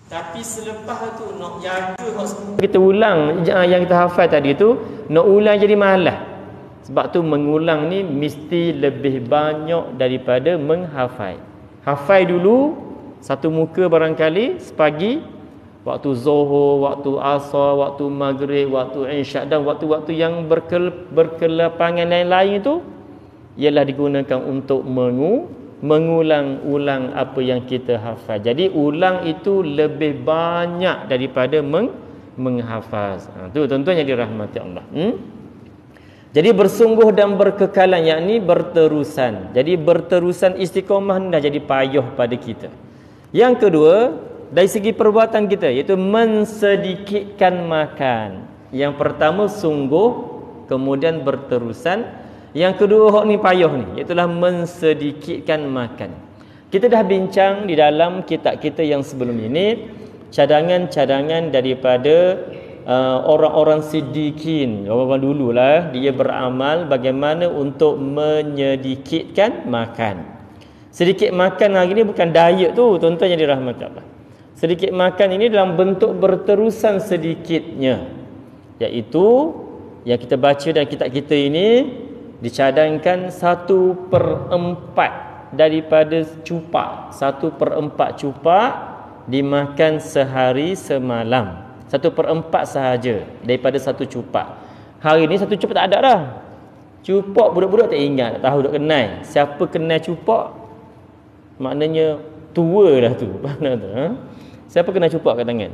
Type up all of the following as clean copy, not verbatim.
Tapi selepas tu nak jaga kita ulang yang kita hafal tadi tu, nak ulang jadi malas. Sebab tu mengulang ni mesti lebih banyak daripada menghafal. Hafal dulu satu muka barangkali sepagi, waktu zuhur, waktu asar, waktu maghrib, waktu isyak dan waktu-waktu yang berkelapangan lain-lain itu ialah digunakan untuk mengulang-ulang apa yang kita hafal. Jadi ulang itu lebih banyak daripada menghafaz. Tu tuan-tuan yang dirahmati Allah. Jadi bersungguh dan berkekalan, yakni berterusan. Jadi berterusan istiqamah dah jadi payah pada kita. Yang kedua, dari segi perbuatan kita, iaitu mensedikitkan makan. Yang pertama sungguh, kemudian berterusan. Yang kedua hak ni payah ni, iaitu mensedikitkan makan. Kita dah bincang di dalam kitab kita yang sebelum ini cadangan-cadangan daripada orang-orang siddiqin, orang-orang dululah, dia beramal bagaimana untuk menyedikitkan makan. Sedikit makan hari ni bukan diet tu, tuan-tuan yang dirahmati Allah. Sedikit makan ini dalam bentuk berterusan sedikitnya, iaitu yang kita baca dalam kitab kita ini dicadangkan 1/4 daripada cupak. 1/4 cupak dimakan sehari semalam. 1/4 sahaja daripada satu cupak. Hari ni satu cupak tak ada dah. Cupak budak-budak tak ingat, tak tahu, tak kenal. Siapa kenal cupak maknanya tua dah tu. Mana tu? Siapa kenal cupak kat tangan?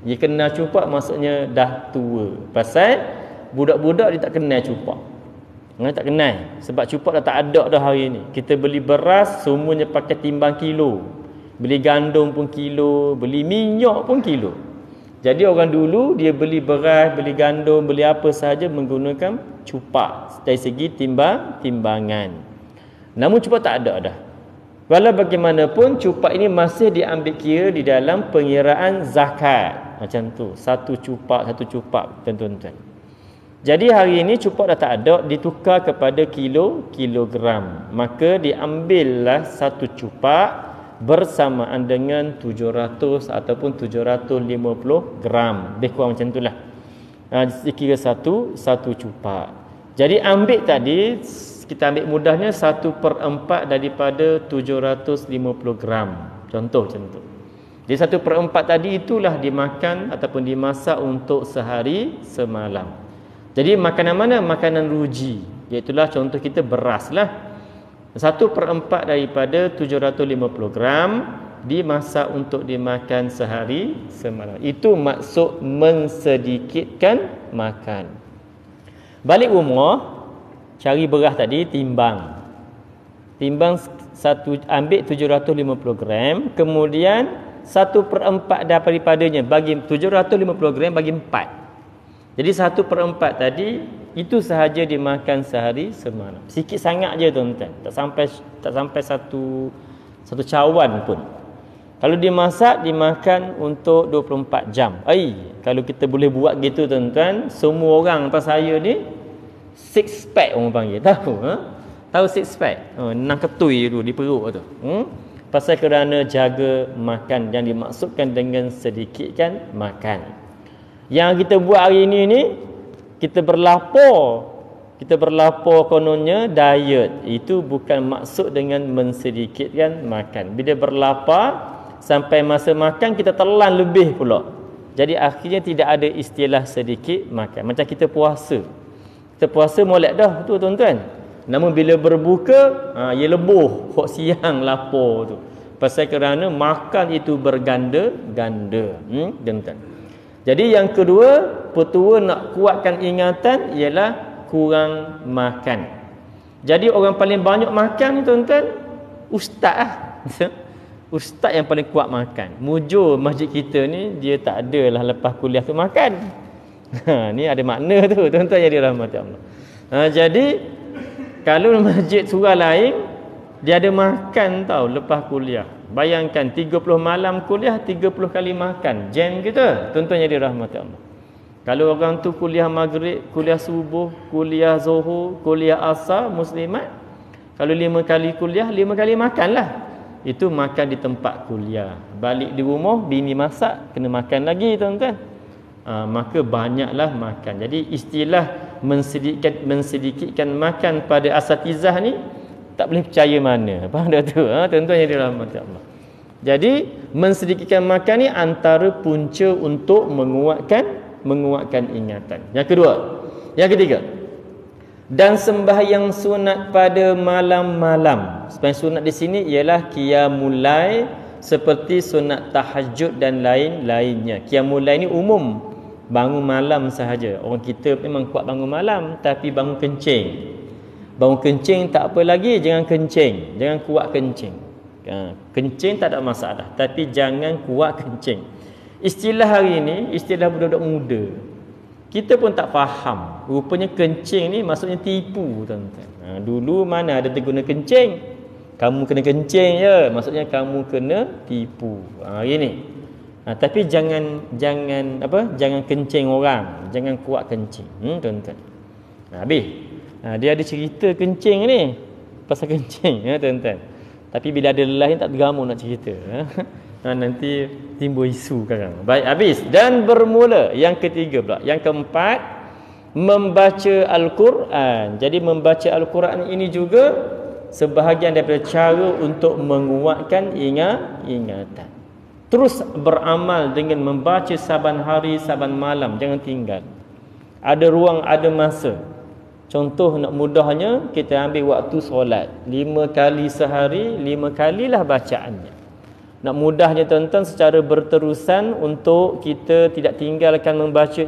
Dia kenal cupak maksudnya dah tua. Pasal budak-budak dia tak kenal cupak. Mereka tak kenal. Sebab cupak dah tak ada dah hari ni. Kita beli beras semuanya pakai timbang kilo. Beli gandum pun kilo, beli minyak pun kilo. Jadi orang dulu dia beli beras, beli gandum, beli apa sahaja menggunakan cupak dari segi timbangan. Namun cupak tak ada dah. Walau bagaimanapun cupak ini masih diambil kira di dalam pengiraan zakat. Macam tu, satu cupak, tuan-tuan. Jadi hari ini cupak dah tak ada, ditukar kepada kilogram. Maka diambillah satu cupak bersamaan dengan 700 ataupun 750 gram. Lebih kurang macam itulah. Dikira satu cupak. Jadi ambil tadi, kita ambil mudahnya 1/4 daripada 750 gram. Contoh macam tu. Jadi 1/4 tadi itulah dimakan ataupun dimasak untuk sehari semalam. Jadi makanan mana? Makanan ruji. Iaitulah contoh kita beras lah. 1/4 daripada 750 gram dimasak untuk dimakan sehari semalam. Itu maksud mensedikitkan makan. Balik rumah, cari beras tadi, timbang ambil 750 gram, kemudian 1/4 daripadanya bagi 750 gram bagi 4. Jadi 1/4 tadi itu sahaja dimakan sehari semalam. Sikit sangat je tuan-tuan. Tak sampai satu cawan pun. Kalau dimasak dimakan untuk 24 jam. Kalau kita boleh buat gitu tuan-tuan, semua orang lepas saya ni six pack orang panggil. Tahu Tahu six pack? 6 ketui tu di perut tu. Pasal kerana jaga makan yang dimaksudkan dengan sedikitkan makan. Yang kita buat hari ini ni, kita berlapar kononnya diet. Itu bukan maksud dengan mensedikitkan makan. Bila berlapar sampai masa makan kita telan lebih pula. Jadi akhirnya tidak ada istilah sedikit makan. Macam kita puasa. Kita puasa molek dah tu tuan-tuan. Namun bila berbuka, ia lebuh hok siang lapar tu. Pasal kerana makan itu berganda-ganda. Tuan-tuan. Jadi yang kedua, petua nak kuatkan ingatan ialah kurang makan. Jadi orang paling banyak makan ni tuan-tuan, ustaz lah. Ustaz yang paling kuat makan. Mujur masjid kita ni, dia tak adalah lepas kuliah tu makan. Ni ada makna tu tuan-tuan yang dirahmati Allah. Jadi kalau masjid surah lain, dia ada makan tau lepas kuliah. Bayangkan 30 malam kuliah, 30 kali makan. Jam kita, tuan-tuan yang dirahmati Allah. Kalau orang tu kuliah maghrib, kuliah subuh, kuliah zuhur, kuliah asar, muslimat. Kalau 5 kali kuliah, 5 kali makan lah. itu makan di tempat kuliah. Balik di rumah bini masak kena makan lagi tuan-tuan. Maka banyaklah makan. Jadi istilah mensedikitkan makan pada asatizah ni tak boleh percaya mana. Faham tak tu? Tuan-tuan yang dirahmati Allah. Jadi mensedikitkan makan ni antara punca untuk menguatkan ingatan. Yang kedua, yang ketiga, dan sembahyang sunat pada malam-malam. Sembahyang sunat di sini ialah qiyamul lail, seperti sunat tahajud dan lain-lainnya. Qiyamul lail ni umum, bangun malam sahaja. Orang kita memang kuat bangun malam, tapi bangun kencing. Bangun kencing tak apa lagi, jangan kencing, jangan kuat kencing. Kencing tak ada masalah, tapi jangan kuat kencing. Istilah hari ini istilah budak-budak muda. Kita pun tak faham. Rupanya kencing ni maksudnya tipu, tuan-tuan. Dulu mana ada terguna kencing? Kamu kena kencing je, maksudnya kamu kena tipu. Hari ni. Tapi jangan kencing orang, jangan kuat kencing. Tuan-tuan. Habis. Dia ada cerita kencing ni. Pasal kencing, tuan-tuan. Tapi bila ada lelaki tak tergamu nak cerita. Nanti timbul isu sekarang. Baik, habis. Dan bermula. Yang ketiga pula. Yang keempat, membaca Al-Quran. Jadi membaca Al-Quran ini juga sebahagian daripada cara untuk menguatkan ingatan. Terus beramal dengan membaca saban hari, saban malam. Jangan tinggal. Ada ruang, ada masa. Contoh nak mudahnya, kita ambil waktu solat 5 kali sehari, 5 kalilah bacaannya. Nak mudahnya tuan-tuan, secara berterusan untuk kita tidak tinggalkan membaca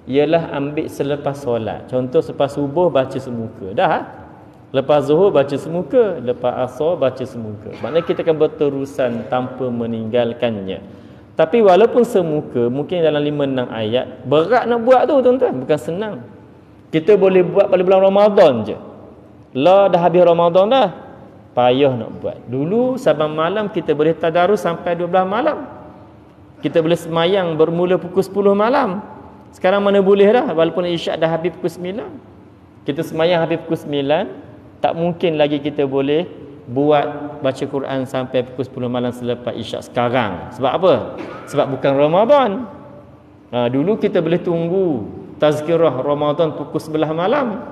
ialah ambil selepas solat. Contoh selepas subuh baca semuka. Dah. Lepas zuhur baca semuka, lepas asar baca semuka. Maknanya kita akan berterusan tanpa meninggalkannya. Tapi walaupun semuka, mungkin dalam 5-6 ayat, berat nak buat tu tuan-tuan, bukan senang. Kita boleh buat pada bulan Ramadan je. Dah habis Ramadan dah. Payah nak buat. Dulu saban malam kita boleh tadarus sampai 12 malam. Kita boleh semayang bermula pukul 10 malam. Sekarang mana boleh dah, walaupun isyak dah habis pukul 9. Kita semayang habis pukul 9, tak mungkin lagi kita boleh buat baca Quran sampai pukul 10 malam selepas isyak sekarang. Sebab apa? Sebab bukan Ramadan. Dulu kita boleh tunggu tazkirah Ramadan pukul 11 malam.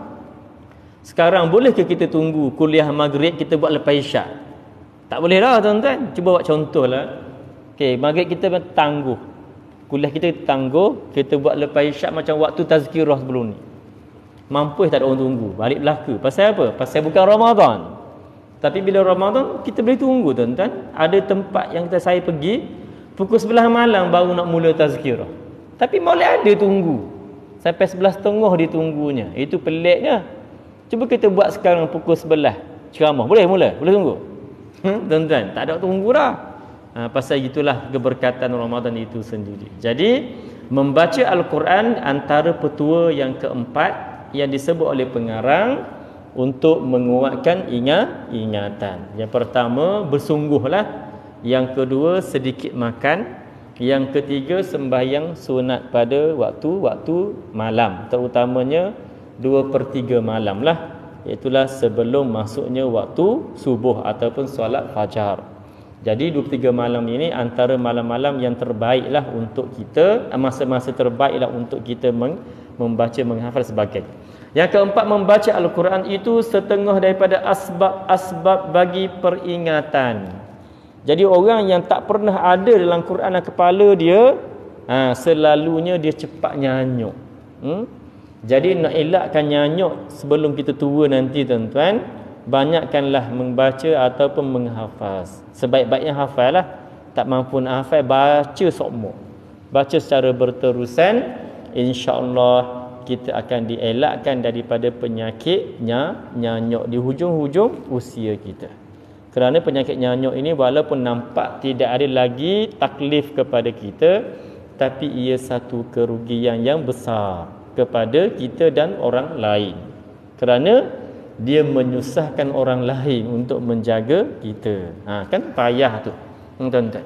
Sekarang bolehkah kita tunggu kuliah maghrib kita buat lepas isyak? Tak boleh dah tuan-tuan. Cuba buat contoh lah. Okey, maghrib kita tangguh. Kuliah kita tangguh, kita buat lepas isyak macam waktu tazkirah sebelum ni. Mampu tak ada orang tunggu. Balik belaka. Pasal apa? Pasal bukan Ramadan. Tapi bila Ramadan kita boleh tunggu tuan-tuan. Ada tempat yang saya pergi pukul 11 malam baru nak mula tazkirah. Tapi boleh ada tunggu. Sampai 11.30 ditunggunya. Itu peliknya. Cuba kita buat sekarang pukul 11 ceramah. Boleh mula? Boleh tunggu? Tuan-tuan, tak ada tunggu dah. Pasal itulah keberkatan Ramadan itu sendiri. Jadi, membaca Al-Quran antara petua yang keempat yang disebut oleh pengarang untuk menguatkan ingatan. Yang pertama, bersungguhlah. Yang kedua, sedikit makan. Yang ketiga, sembahyang sunat pada waktu malam. Terutamanya 2/3 malam lah. Iaitulah sebelum masuknya waktu subuh ataupun solat fajar. Jadi 2/3 malam ini antara malam-malam yang terbaiklah untuk kita. Masa-masa terbaiklah untuk kita membaca, menghafal sebagainya. Yang keempat, membaca Al-Quran itu setengah daripada asbab bagi peringatan. Jadi orang yang tak pernah ada dalam Quran dan kepala dia, selalunya dia cepat nyanyuk. Jadi nak elakkan nyanyuk sebelum kita tua nanti tuan-tuan, banyakkanlah membaca ataupun menghafaz. Sebaik-baiknya hafal lah. Tak mampu nak hafal, baca sokmo. Baca secara berterusan, insya-Allah kita akan dielakkan daripada penyakit nyanyuk di hujung-hujung usia kita. Kerana penyakit nyanyuk ini walaupun nampak tidak ada lagi taklif kepada kita, tapi ia satu kerugian yang besar kepada kita dan orang lain. Kerana dia menyusahkan orang lain untuk menjaga kita. Kan payah tu. Tuan-tuan.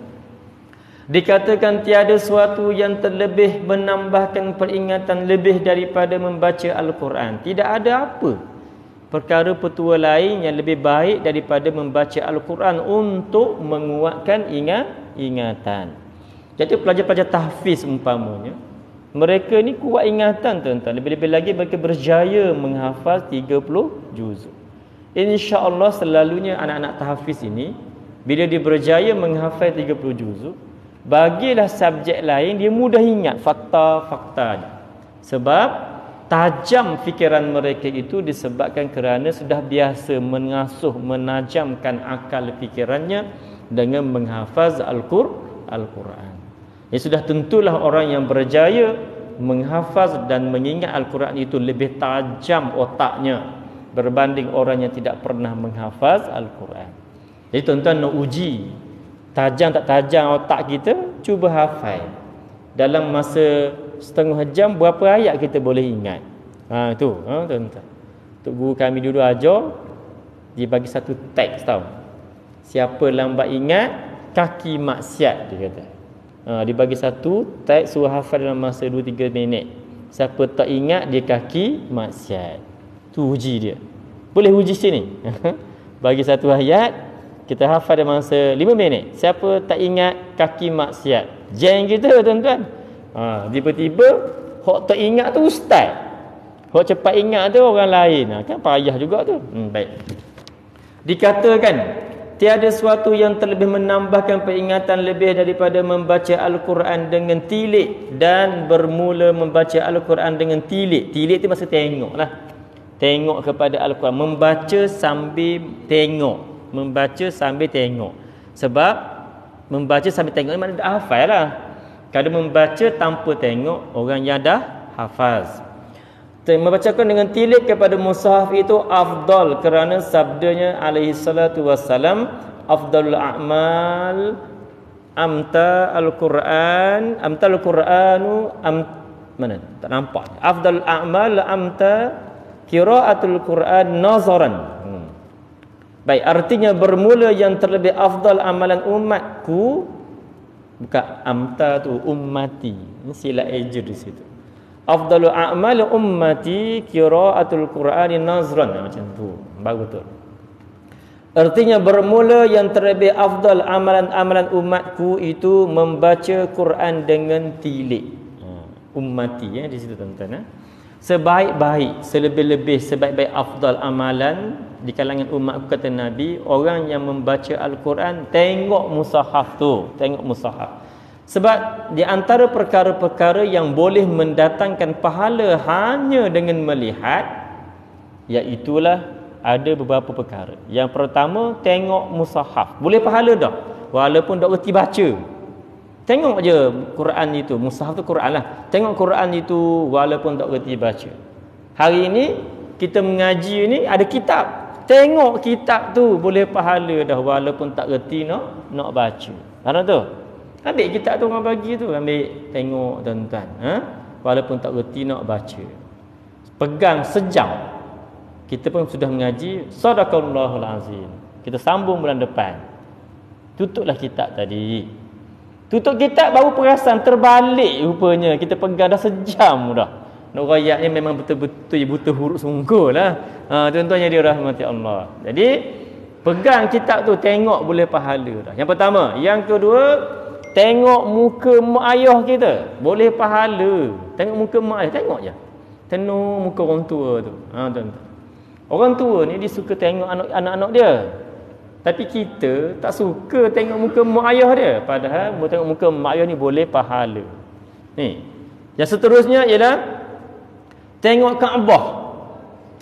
Dikatakan tiada sesuatu yang terlebih menambahkan peringatan lebih daripada membaca Al-Quran. Tidak ada apa perkara petua lain yang lebih baik daripada membaca Al-Quran untuk menguatkan ingatan. Jadi pelajar-pelajar tahfiz umpamanya, mereka ni kuat ingatan tuan-tuan. Lebih-lebih lagi mereka berjaya menghafal 30 juzuk. InsyaAllah selalunya anak-anak tahfiz ini, bila dia berjaya menghafal 30 juzuk, bagilah subjek lain dia mudah ingat fakta-faktanya. Sebab tajam fikiran mereka itu disebabkan kerana sudah biasa mengasuh, menajamkan akal fikirannya dengan menghafaz Al-Quran. Ya sudah tentulah orang yang berjaya menghafaz dan mengingat Al-Quran itu lebih tajam otaknya berbanding orang yang tidak pernah menghafaz Al-Quran. Jadi tuan-tuan nak uji tajam tak tajam otak kita, cuba hafal. Dalam masa setengah jam berapa ayat kita boleh ingat. Tuan-tuan. Tok guru kami dulu ajar, dia bagi satu teks tau. Siapa lambat ingat, kaki maksiat dia kata. Dia bagi satu teks suruh hafal dalam masa 2-3 minit. Siapa tak ingat, dia kaki maksiat. Tu uji dia. Boleh uji sini. Bagi satu ayat, kita hafal dalam masa 5 minit. Siapa tak ingat, kaki maksiat. Jeng kita tuan-tuan. Tiba-tiba hok tak ingat tu ustaz. Hok cepat ingat tu orang lain. Kan payah juga tu. Baik. Dikatakan tiada sesuatu yang terlebih menambahkan peringatan lebih daripada membaca Al-Quran dengan tilik dan bermula membaca Al-Quran dengan tilik. Tilik tu maksud tengok lah. Tengok kepada Al-Quran. Membaca sambil tengok. Membaca sambil tengok. Sebab membaca sambil tengok ni maknanya dah hafal lah. Kalau membaca tanpa tengok, orang yang dah hafaz. Membacakan dengan tilik kepada mushaf itu afdal kerana sabdanya alaihi salatu wassalam, afdalul a'mal amta al-Quran, amtal Quranu mana? Tak nampak. Afdalul a'mal amta qiraatul Quran nazaran. Baik, artinya bermula yang terlebih afdal amalan umatku, bukan amta tu ummati. Ini sila eja di situ. Afdalu a'mal ummati qiraatul Qur'ani nazran, macam tu. Bagus betul. Artinya bermula yang terlebih afdal amalan-amalan umatku itu membaca Quran dengan tilik. Ummati di situ tuan-tuan. Sebaik-baik, selebih-lebih sebaik-baik afdal amalan di kalangan umatku kata Nabi, orang yang membaca Al-Quran tengok mushaf tu, tengok mushaf. Sebab di antara perkara-perkara yang boleh mendatangkan pahala hanya dengan melihat, iaitulah ada beberapa perkara. Yang pertama, tengok mushaf. Boleh pahala dah, walaupun tak reti baca. Tengok je Quran itu, mushaf tu Quran lah. Tengok Quran itu walaupun tak reti baca. Hari ini kita mengaji ni ada kitab. Tengok kitab tu boleh pahala dah walaupun tak reti nak baca. Faham tu? Ambil kitab tu orang bagi tu, ambil tengok tuan-tuan. Walaupun tak reti nak baca. Pegang sejam. Kita pun sudah mengaji Sadaqallahul Azim. Kita sambung bulan depan. Tutuplah kitab tadi. Tutup kitab baru perasan terbalik rupanya. Kita pegang dah sejam dah. Nak rayaknya memang betul-betul buta huruf sungguh lah. Tuan-tuan yang dirahmati Allah. Jadi pegang kitab tu, tengok boleh pahala dah. Yang pertama. Yang kedua, tengok muka mak ayah kita, boleh pahala. Tengok muka mak ayah, tengok je. Tenung muka orang tua tu. Tuan-tuan. Orang tua ni dia suka tengok anak-anak dia. Tapi kita tak suka tengok muka mak ayah dia. Padahal tengok muka mak ayah ni boleh pahala. Ni. Yang seterusnya ialah tengok Kaabah.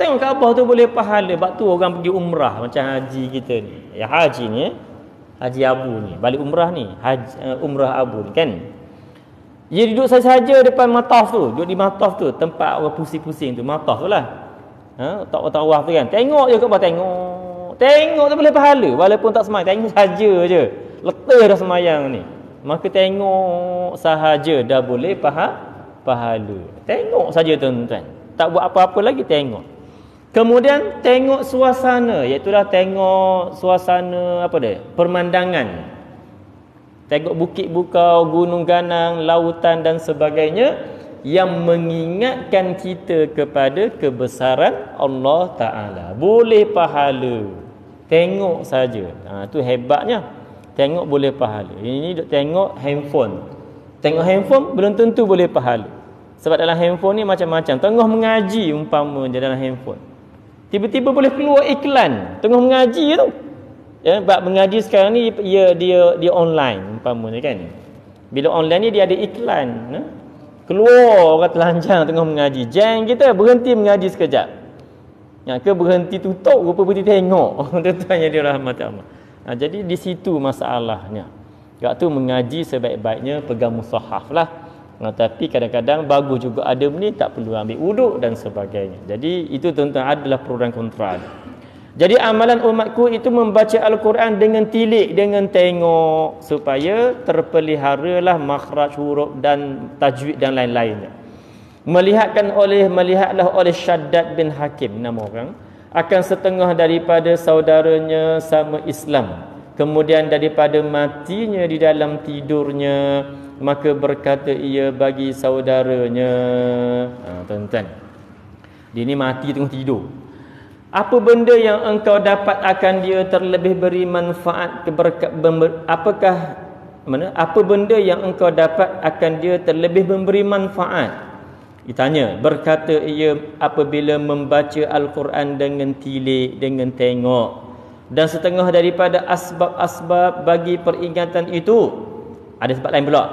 Tengok Kaabah tu boleh pahala. Sebab tu orang pergi umrah macam haji kita ni. Ya haji ni Haji Abu ni, balik umrah ni, umrah Abu ni kan. Dia duduk saja depan mataf tu, duduk di mataf tu, tempat orang pusing-pusing tu, mataf tu lah. Tak tawaf tu kan. Tengok je Kaabah, tengok. Tengok tu boleh pahala walaupun tak semayang, tengok saja je. Letih dah semayang ni. Maka tengok sahaja dah boleh pahala. Tengok saja tuan-tuan. Tak buat apa-apa lagi, tengok. Kemudian tengok suasana, iaitulah tengok suasana apa dia? Pemandangan. Tengok bukit bukau, gunung ganang, lautan dan sebagainya yang mengingatkan kita kepada kebesaran Allah Ta'ala. Boleh pahala. Tengok saja. Tu hebatnya. Tengok boleh pahala. Ini tengok handphone. Tengok handphone belum tentu boleh pahala. Sebab dalam handphone ni macam-macam. Tengah mengaji umpama dia dalam handphone. Tiba-tiba boleh keluar iklan. Tengah mengaji tu. Ya, sebab mengaji sekarang ni dia online umpamanya kan. Bila online ni dia ada iklan. Keluar orang telanjang tengah mengaji. Jangan kita berhenti mengaji sekejap. Ya, ke berhenti tutup, rupa berhenti tengok. Tuan-tuan yang dirahmati Allah. Jadi di situ masalahnya. Sebab tu mengaji sebaik-baiknya pegang mushaf lah. Tapi kadang-kadang bagus juga ada ni tak perlu ambil wuduk dan sebagainya. Jadi itu tuan-tuan adalah pro dan kontra. Jadi amalan umatku itu membaca Al-Quran dengan tilik, dengan tengok, supaya terpeliharalah makhraj huruf dan tajwid dan lain-lainnya. Melihatlah oleh Syaddad bin Hakim, nama orang, akan setengah daripada saudaranya sama Islam. Kemudian daripada matinya di dalam tidurnya, maka berkata ia bagi saudaranya, tuan-tuan, dia ni mati tengah tidur. Apa benda yang engkau dapat akan dia terlebih beri manfaat apa benda yang engkau dapat akan dia terlebih memberi manfaat? Ditanya, berkata ia apabila membaca Al-Quran dengan tilik, dengan tengok. Dan setengah daripada asbab-asbab bagi peringatan itu, ada sebab lain pula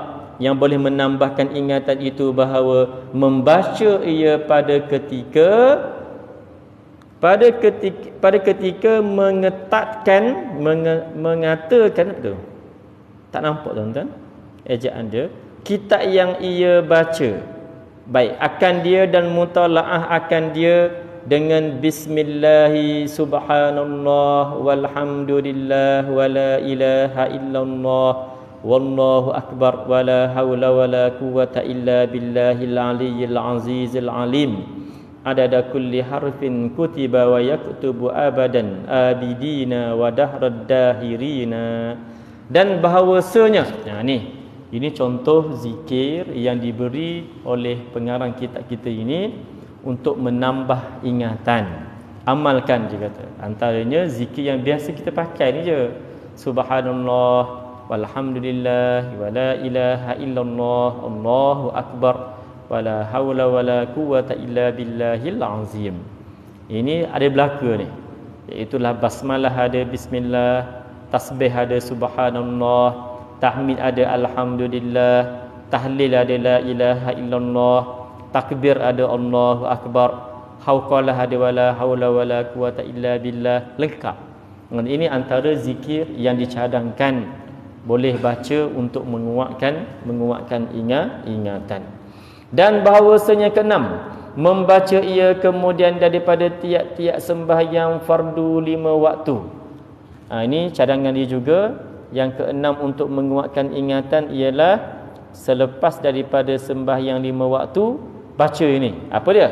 yang boleh menambahkan ingatan itu, bahawa membaca ia pada ketika mengatakan betul. Tak nampak tuan-tuan ejaan dia. Kitab yang ia baca, baik akan dia dan mutalaah akan dia dengan bismillahi subhanallah walhamdulillah wala ilaha illallah wallahu akbar wala haula wala quwwata illa billahil aliyyil azizil alim. Adada kulli harfin kutiba wa yaktubu abadan abidina wa dahrad dahirina. Dan bahawasanya, ini contoh zikir yang diberi oleh pengarang kitab kita ini untuk menambah ingatan. Amalkan je kata. Antaranya zikir yang biasa kita pakai ni je. Subhanallah walhamdulillah wala ilaha illallah Allahu akbar wala haula wala quwwata illa billahil azim. Ini ada belaka ni, iaitu basmalah ada bismillah, tasbih ada subhanallah, tahmid ada alhamdulillah, tahlil ada la ilaha illallah, takbir ada Allahu akbar, hauqalah ada wala haula wala quwwata illa billah. Lengkap. Ini antara zikir yang dicadangkan boleh baca untuk menguatkan ingatan. Dan bahawasanya keenam, membaca ia kemudian daripada tiap-tiap sembahyang fardu 5 waktu. Ini cadangan dia juga. Yang keenam untuk menguatkan ingatan ialah selepas daripada sembahyang 5 waktu, baca ini. Apa dia?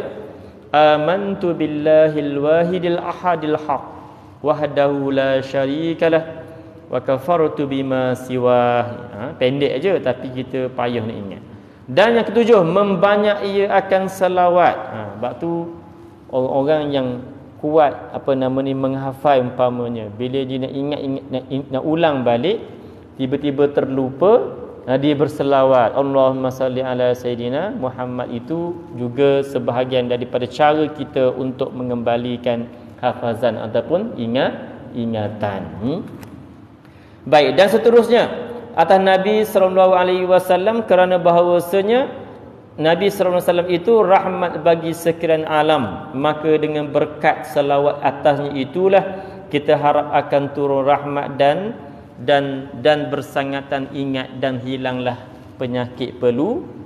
Amantu billahil wahidil ahadil haq wahdahu la syarikalah wa kafartu bima siwah. Pendek aja tapi kita payah nak ingat. Dan yang ketujuh, membanyak ia akan selawat. Sebab tu orang-orang yang kuat menghafal umpamanya, bila dia nak ingat nak ulang balik, tiba-tiba terlupa, dia berselawat Allahumma salli ala Sayyidina Muhammad. Itu juga sebahagian daripada cara kita untuk mengembalikan hafazan ataupun ingatan. Baik, dan seterusnya atas Nabi SAW, kerana bahawasanya Nabi SAW itu rahmat bagi sekalian alam, maka dengan berkat selawat atasnya itulah kita harap akan turun rahmat dan bersangatan ingat dan hilanglah penyakit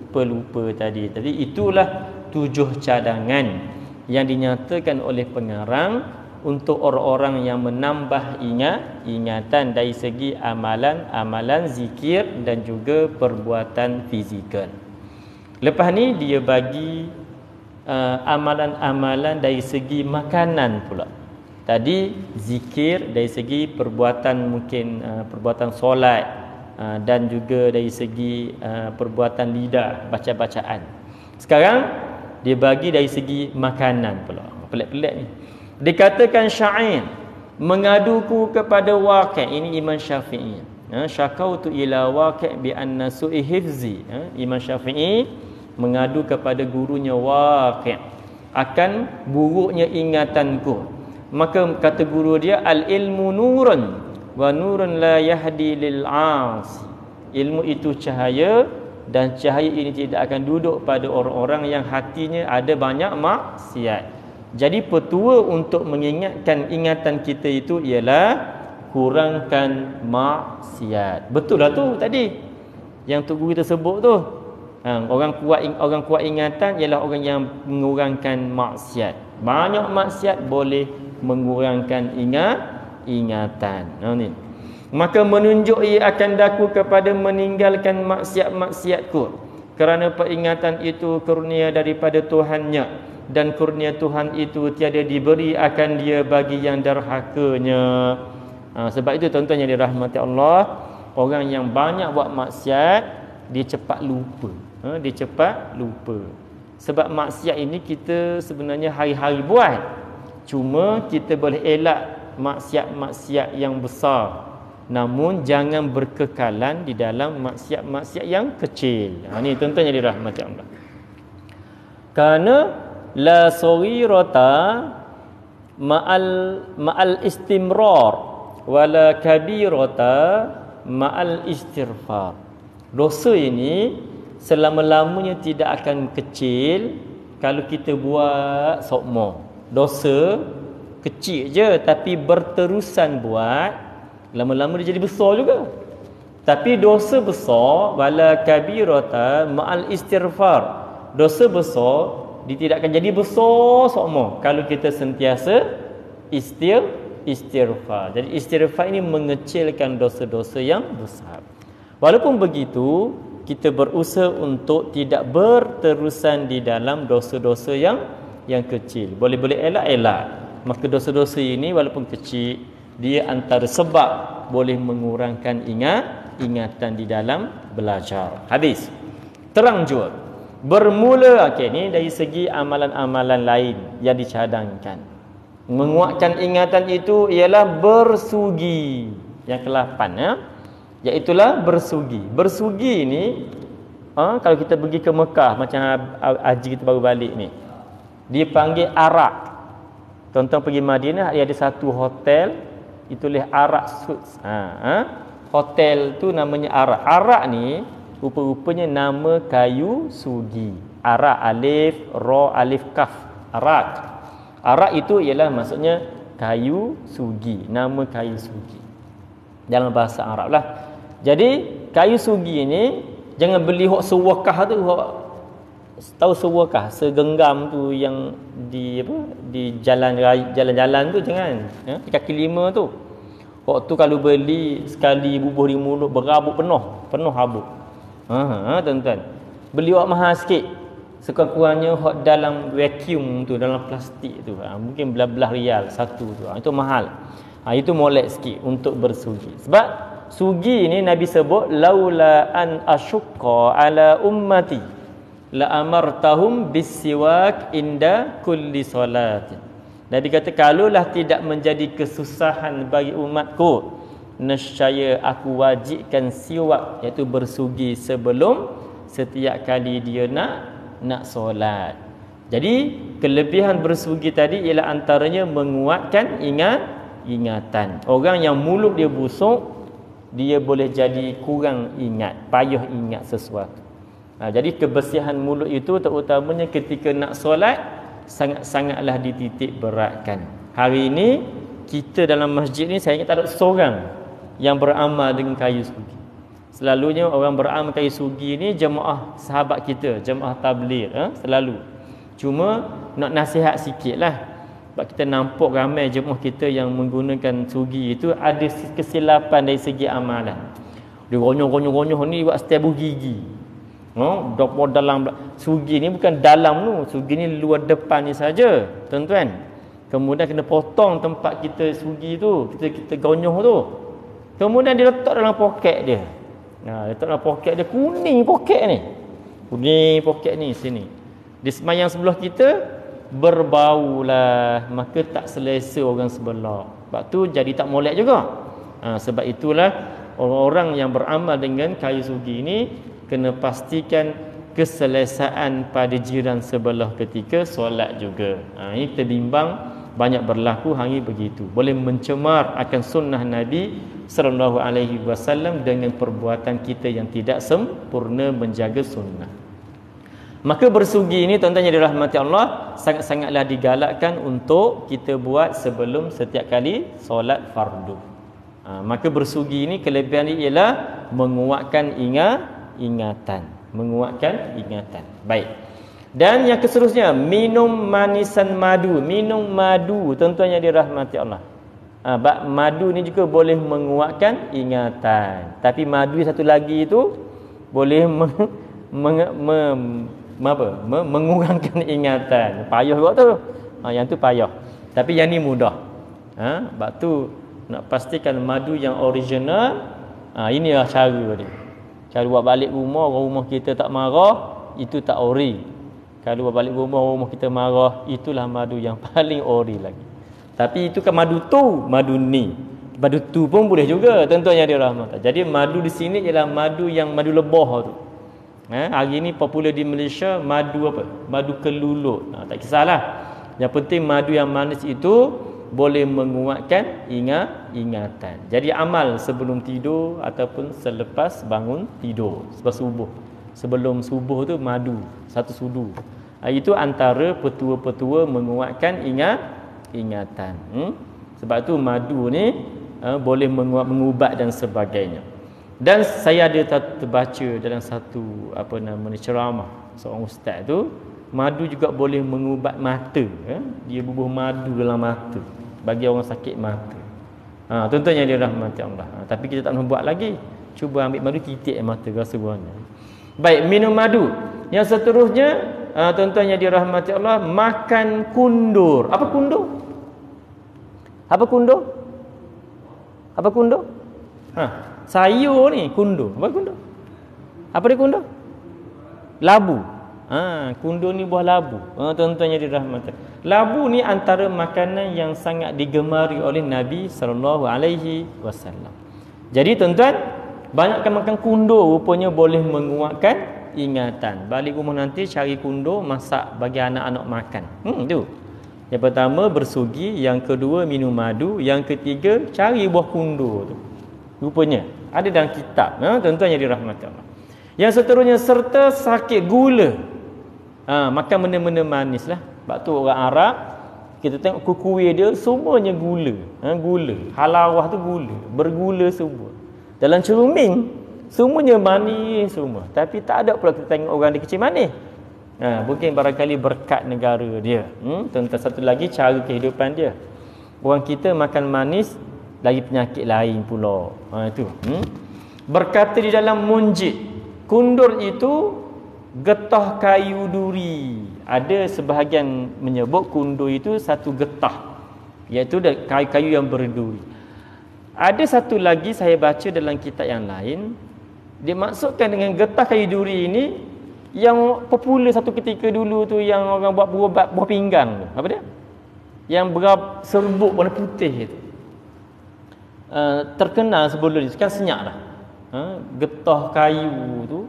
pelupa tadi. Jadi itulah 7 cadangan yang dinyatakan oleh pengarang untuk orang-orang yang menambah ingatan dari segi amalan zikir dan juga perbuatan fizikal. Lepas ni dia bagi amalan-amalan dari segi makanan pula. Tadi zikir dari segi perbuatan, mungkin perbuatan solat, dan juga dari segi perbuatan lidah, baca-bacaan. Sekarang dia bagi dari segi makanan pula. Pelik-pelik ni. Dikatakan sya'in, mengaduku kepada Waqi'. Ini Imam Syafi'i. Syakautu ila Waqi' bi anna su'i hifzi. Imam Syafi'i mengadu kepada gurunya Waqi' akan buruknya ingatanku. Maka kata guru dia, al ilmu nurun wa nurun la yahdi lil 'asi. Ilmu itu cahaya, dan cahaya ini tidak akan duduk pada orang-orang yang hatinya ada banyak maksiat. Jadi petua untuk mengingatkan ingatan kita itu ialah kurangkan maksiat. Betul lah tu tadi yang Tok Guru kita sebut tu. Orang kuat ingatan ialah orang yang mengurangkan maksiat. Banyak maksiat boleh mengurangkan ingatan. Ni. Maka menunjuk ia akan daku kepada meninggalkan maksiat-maksiatku, kerana peringatan itu kurnia daripada Tuhannya, dan kurnia Tuhan itu tiada diberi akan dia bagi yang derhakanya. Sebab itu tuan-tuan yang dirahmati Allah, orang yang banyak buat maksiat dia cepat lupa. Dia cepat lupa. Sebab maksiat ini kita sebenarnya hari-hari buat. Cuma kita boleh elak maksiat-maksiat yang besar, namun jangan berkekalan di dalam maksiat-maksiat yang kecil. Ini tuan-tuan yang dirahmati Allah. Kerana la saghirata ma'al istimrar wala kabirata ma'al istighfar. Dosa ini selama-lamanya tidak akan kecil kalau kita buat sokmo. Dosa kecil je tapi berterusan buat, lama-lama dia jadi besar juga. Tapi dosa besar wala kabirata ma'al istighfar. Dosa besar dia tidak akan jadi besar sokmo kalau kita sentiasa istighfar. Jadi istighfar ini mengecilkan dosa-dosa yang besar. Walaupun begitu, kita berusaha untuk tidak berterusan di dalam dosa-dosa yang kecil. Boleh-boleh elak. Maka dosa-dosa ini walaupun kecil, dia antara sebab boleh mengurangkan ingatan di dalam belajar. Habis. Terang jua. Bermula, ni dari segi amalan-amalan lain yang dicadangkan. Menguatkan ingatan itu ialah bersugi. Yang ke-8 iaitulah bersugi. Bersugi ni kalau kita pergi ke Mekah macam haji kita baru balik ni, dia panggil arak. Tuan-tuan pergi Madinah, dia ada satu hotel, itulah Arak Suits. Hotel tu namanya Arak. Arak ni rupa-rupanya nama kayu sugi. Arak, alif, ra, alif, kaf. Arak. Arak itu ialah maksudnya kayu sugi. Nama kayu sugi dalam bahasa Arab lah. Jadi kayu sugi ni jangan beli hok sewakah tu, tahu sewakah, segenggam tu yang di jalan-jalan tu, jangan. Di kaki lima tu. Hok tu kalau beli sekali bubuh di mulut berabuk penuh habuk. Tuan-tuan. Beli hok mahal sikit. Sekurang-kurangnya hok dalam vacuum tu, dalam plastik tu. Mungkin belah-belah rial satu tu. Itu mahal. Itu molek sikit untuk bersugi. Sebab sugi ni Nabi sebut laula an asyqa ala ummati la amartahum bisiwak inda kulli salatin. Nabi kata kalaulah tidak menjadi kesusahan bagi umatku, nescaya aku wajibkan siwak, iaitu bersugi sebelum setiap kali dia nak solat. Jadi kelebihan bersugi tadi ialah antaranya menguatkan ingatan. Orang yang mulut dia busuk, dia boleh jadi kurang ingat, payah ingat sesuatu. Jadi kebersihan mulut itu terutamanya ketika nak solat sangat-sangatlah dititik beratkan. Hari ini kita dalam masjid ni saya ingat tak ada seorang yang beramal dengan kayu sugi. Selalunya orang beramal kayu sugi ni jemaah sahabat kita, jemaah tabligh, selalu. Cuma nak nasihat sikitlah. Sebab kita nampak ramai jemaah kita yang menggunakan sugi itu ada kesilapan dari segi amalan. Dia gonyoh ni buat setiap gigi. Dalam sugi ni bukan dalam tu, sugi ni luar depan ni saja, tuan-tuan. Kemudian kena potong tempat kita sugi tu, kita gonyoh tu. Kemudian dia letak dalam poket dia. Letak dalam poket dia, kuning poket ni. Kuning poket ni sini. Di semayang sebelah kita berbaulah, maka tak selesa orang sebelah. Sebab tu jadi tak molek juga. Sebab itulah orang-orang yang beramal dengan kayu sugi ini kena pastikan keselesaan pada jiran sebelah ketika solat juga. Ini kita bimbang banyak berlaku hari begitu. Boleh mencemar akan sunnah Nabi sallallahu alaihi wasallam dengan perbuatan kita yang tidak sempurna menjaga sunnah. Maka bersugi ini tuan-tuan yang dirahmati Allah sangat-sangatlah digalakkan untuk kita buat sebelum setiap kali solat fardu. Maka bersugi ini kelebihan dia ialah menguatkan ingatan. Menguatkan ingatan. Baik. Dan yang seterusnya, minum manisan madu. Minum madu tuan-tuan yang dirahmati Allah. Madu ni juga boleh menguatkan ingatan. Tapi madu satu lagi itu boleh mengurangkan ingatan. Payah juga tu. Yang tu payah. Tapi yang ni mudah. Sebab tu nak pastikan madu yang original. Inilah cara dia. Cara buat balik rumah, orang rumah kita tak marah, itu tak ori. Kalau buat balik rumah, orang rumah kita marah, itulah madu yang paling ori lagi. Tapi itu kan madu tu, madu ni. Madu tu pun boleh juga, tuan-tuan yang dirahmati. Jadi madu di sini ialah madu yang madu lebah tu. Hari ni popular di Malaysia madu apa? Madu kelulut. Tak kisahlah. Yang penting madu yang manis itu boleh menguatkan ingatan. Jadi amal sebelum tidur ataupun selepas bangun tidur, selepas subuh. Sebelum subuh tu madu satu sudu. Itu antara petua-petua menguatkan ingatan. Sebab tu madu ni boleh mengubat dan sebagainya. Dan saya ada terbaca dalam satu ceramah seorang ustaz tu, madu juga boleh mengubat mata. Dia bubuh madu dalam mata bagi orang sakit mata. Tuan-tuan yang dirahmati Allah. Tapi kita tak nak buat lagi. Cuba ambil madu, titik mata, rasa buahnya. Baik, minum madu. Yang seterusnya, tuan-tuan yang dirahmati Allah, makan kundur. Apa kundur? Apa kundur? Apa kundur? Sayur ni kundur. Apa kundur? Apa dia kundur? Labu. Kundur ni buah labu. Tuan-tuan yang dirahmati. Labu ni antara makanan yang sangat digemari oleh Nabi sallallahu alaihi wasallam. Jadi tuan-tuan, banyakkan makan kundur rupanya boleh menguatkan ingatan. Balik rumah nanti cari kundur, masak bagi anak-anak makan. Tu. Yang pertama bersugi, yang kedua minum madu, yang ketiga cari buah kundur tu. Rupanya ada dalam kitab. Tuan-tuan yang dirahmati Allah. Yang seterusnya serta sakit gula. Makan benda-benda manis lah. Sebab tu orang Arab, kita tengok kuih dia semuanya gula. Gula. Halawah tu gula. Bergula semua. Dalam cermin, semuanya manis semua. Tapi tak ada pula kita tengok orang dia kecil manis. Mungkin barangkali berkat negara dia. Tentang satu lagi cara kehidupan dia. Orang kita makan manis, lagi penyakit lain pula. Itu. Berkata di dalam Munjid, kundur itu getah kayu duri. Ada sebahagian menyebut kundur itu satu getah, iaitu kayu-kayu yang berduri. Ada satu lagi saya baca dalam kitab yang lain, dia maksudkan dengan getah kayu duri ini yang popular satu ketika dulu tu, yang orang buat buah pinggang tu. Apa dia? Yang serbuk warna putih itu. Terkenal sebelum ni, sekarang senyap lah. Getah kayu tu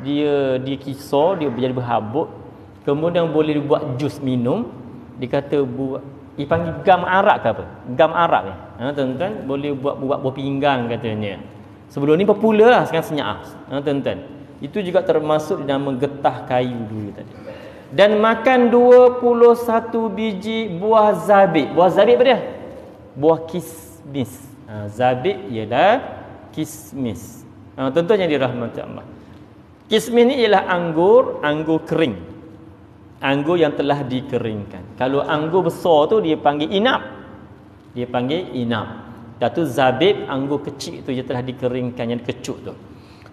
dia kisar, dia jadi berhabuk, kemudian boleh dibuat jus minum. Dikata dipanggil gam arak ke apa? Gam arak ni. Tuan-tuan, boleh buat buah pinggang katanya. Sebelum ni popular lah, sekarang senyap. Tuan-tuan, itu juga termasuk di nama getah kayu dulu tadi. Dan makan 21 biji buah zabib. Buah zabib apa dia? Buah kismis. Zabib ialah kismis. Tuan-tuan yang dirahmati Allah. Kismis ni ialah anggur kering. Anggur yang telah dikeringkan. Kalau anggur besar tu dia panggil inab. Dia panggil inab. Dan tu zabib, anggur kecil tu yang telah dikeringkan, yang kecut tu.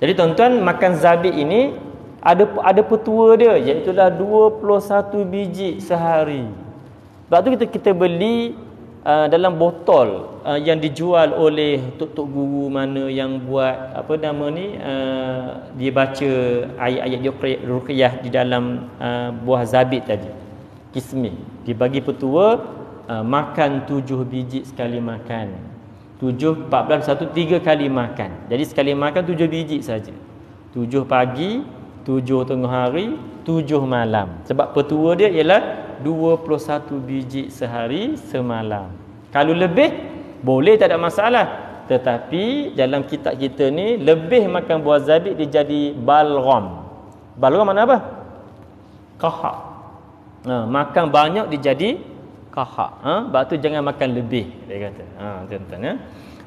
Jadi tuan-tuan, makan zabib ini ada petua dia, iaitu 21 biji sehari. Sebab tu kita beli dalam botol yang dijual oleh tok guru mana yang buat apa nama ni, dia baca ayat-ayat ruqyah di dalam buah zabit tadi, kismis, dia bagi petua makan 7 biji sekali makan. 7, 14, 1, 3 kali makan. Jadi sekali makan 7 biji saja. 7 pagi, 7 tengah hari, 7 malam. Sebab petua dia ialah 21 biji sehari semalam. Kalau lebih boleh, tak ada masalah. Tetapi dalam kitab kita ni lebih makan buah zabit dia jadi balgham. Balgham mana apa? Qahar. Makan banyak dia jadi qahar. Sebab tu jangan makan lebih, dia kata. Tuan-tuan ya.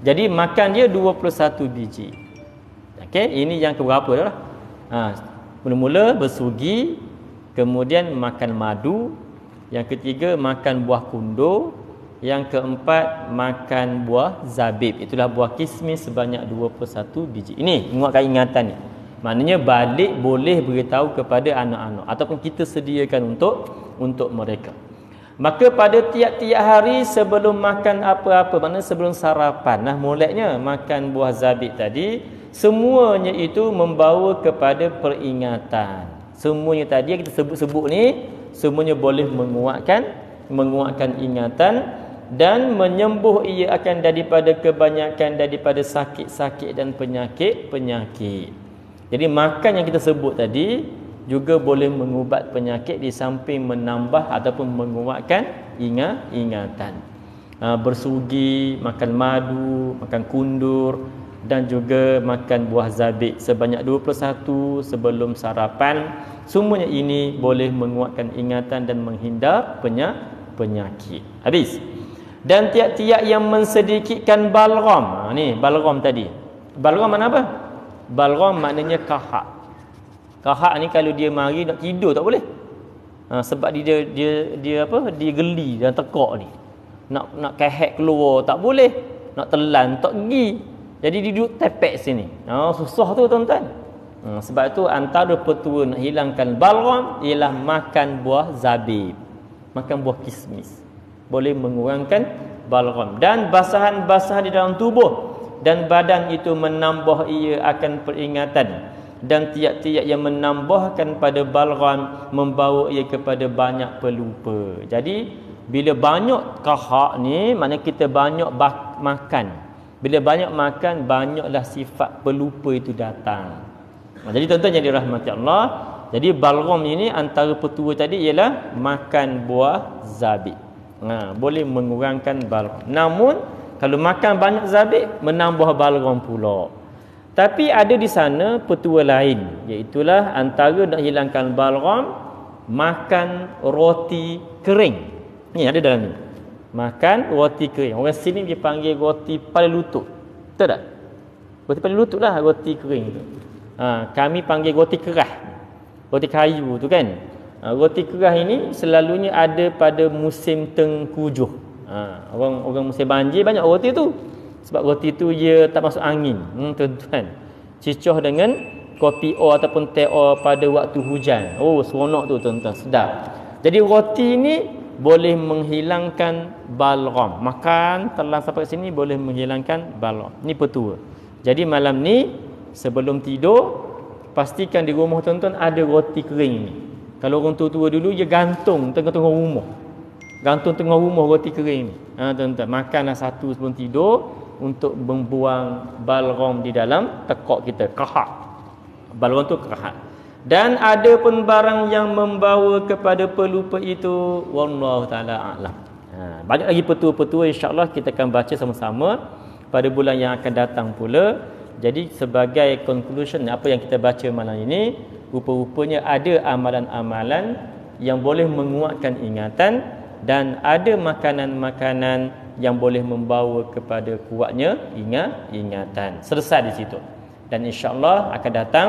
Jadi makan dia 21 biji. Okey, ini yang keberapa dah lah. Mula-mula bersugi, kemudian makan madu, yang ketiga makan buah kundur, yang keempat makan buah zabib. Itulah buah kismis sebanyak 21 biji. Ini menguatkan ingatan ni. Maknanya balik boleh beritahu kepada anak-anak ataupun kita sediakan untuk mereka. Maka pada tiap-tiap hari sebelum makan apa-apa, maknanya sebelum sarapan, mulainya makan buah zabib tadi, semuanya itu membawa kepada peringatan. Semuanya tadi yang kita sebut-sebut ni semuanya boleh menguatkan ingatan dan menyembuh ia akan daripada kebanyakan daripada sakit-sakit dan penyakit-penyakit. Jadi makan yang kita sebut tadi juga boleh mengubat penyakit di samping menambah ataupun menguatkan ingatan. Bersugi, makan madu, makan kundur dan juga makan buah zabib sebanyak 21 sebelum sarapan. Semuanya ini boleh menguatkan ingatan dan menghindar penyakit. Habis. Dan tiap-tiap yang mensedikitkan balgham. Ni balgham tadi. Balgham mana apa? Balgham maknanya kahak. Kahak ni kalau dia mari nak tidur tak boleh. Sebab dia apa? Dia geli dan tekak ni. Nak kehek keluar tak boleh. Nak telan tak pergi. Jadi dia duduk tepek sini. Susah tu tuan-tuan. Sebab itu antara petua nak hilangkan balgham ialah makan buah zabib, makan buah kismis. Boleh mengurangkan balgham dan basahan-basahan di dalam tubuh dan badan itu menambah ia akan peringatan, dan tiap-tiap yang menambahkan pada balgham membawa ia kepada banyak pelupa. Jadi bila banyak kahak ni maknanya kita banyak makan. Bila banyak makan, banyaklah sifat pelupa itu datang. Jadi tuan-tuan yang dirahmati Allah, jadi balgham ini antara petua tadi ialah makan buah zabib. Boleh mengurangkan balgham. Namun kalau makan banyak zabib menambah balgham pula. Tapi ada di sana petua lain, iaitulah antara nak hilangkan balgham makan roti kering. Ni ada dalam ni. Makan roti kering. Orang sini dia panggil roti kepala lutut. Betul tak? Roti kepala lutut lah roti kering tu. Kami panggil roti kerah. Roti kayu tu kan. Roti kerah ini selalunya ada pada musim tengkujuh. Orang musim banjir banyak roti tu. Sebab roti tu dia tak masuk angin. Tuan-tuan. Cicoh dengan kopi o ataupun teh o pada waktu hujan. Seronok tu tuan-tuan, sedap. Jadi roti ni boleh menghilangkan balgham. Makan telan sampai sini boleh menghilangkan balgham. Ni petua. Jadi malam ni sebelum tidur pastikan di rumah tuan-tuan ada roti kering ni. Kalau orang tua-tua dulu dia gantung tengah-tengah rumah. Gantung tengah rumah roti kering ni. Tuan-tuan, makanlah satu sebelum tidur untuk membuang balgham di dalam tekak kita, kahak. Balgham tu kahak. Dan ada pun barang yang membawa kepada pelupa itu, wallahu taala a'lam. Banyak lagi petua-petua, insya-Allah kita akan baca sama-sama pada bulan yang akan datang pula. Jadi sebagai conclusion apa yang kita baca malam ini, rupa-rupanya ada amalan-amalan yang boleh menguatkan ingatan dan ada makanan-makanan yang boleh membawa kepada kuatnya ingatan. Selesai di situ. Dan insya-Allah akan datang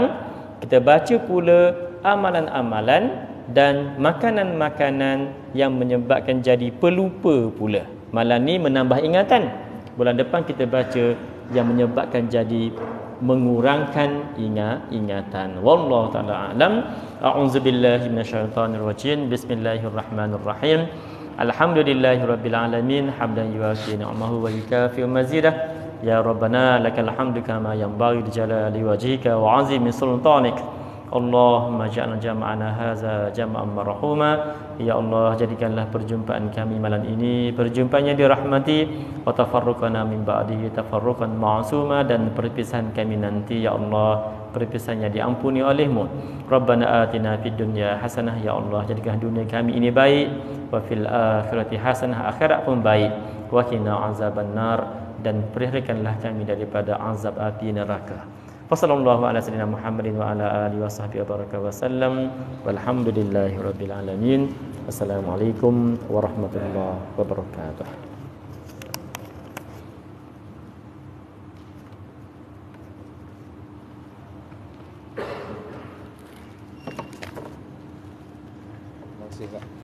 kita baca pula amalan-amalan dan makanan-makanan yang menyebabkan jadi pelupa pula. Malam ni menambah ingatan. Bulan depan kita baca yang menyebabkan jadi mengurangkan ingatan. Wallahu taala a'lam. A'udzubillahi minasyaitonir rajim. Bismillahirrahmanirrahim. Alhamdulillahirabbil alamin hamdan yuwafi ni'amahu wa yukafi mazidah. Ya Rabbana lakal hamdu kama yanbaghi li jalali wajhika wa 'azimi sultanik. Allahumma ja'alna jama'ana hadza jam'an marhuma. Ya Allah, jadikanlah perjumpaan kami malam ini perjumpaan yang dirahmati, wa tafarruqana min ba'dihi tafarruqan ma'suma, dan perpisahan kami nanti ya Allah perpisahannya diampuni oleh-Mu. Rabbana atina fid dunya hasanah, ya Allah jadikan dunia kami ini baik, wa fil akhirati hasanah, akhirat pun baik, wa qina azabannar, dan perihkanlah kami daripada azab api neraka. Wassallallahu ala sayyidina Muhammadin wa ala alihi washabbihi wa sallam. Walhamdulillahirabbil alamin. Wassalamualaikum warahmatullahi wabarakatuh. Terima kasih, Pak.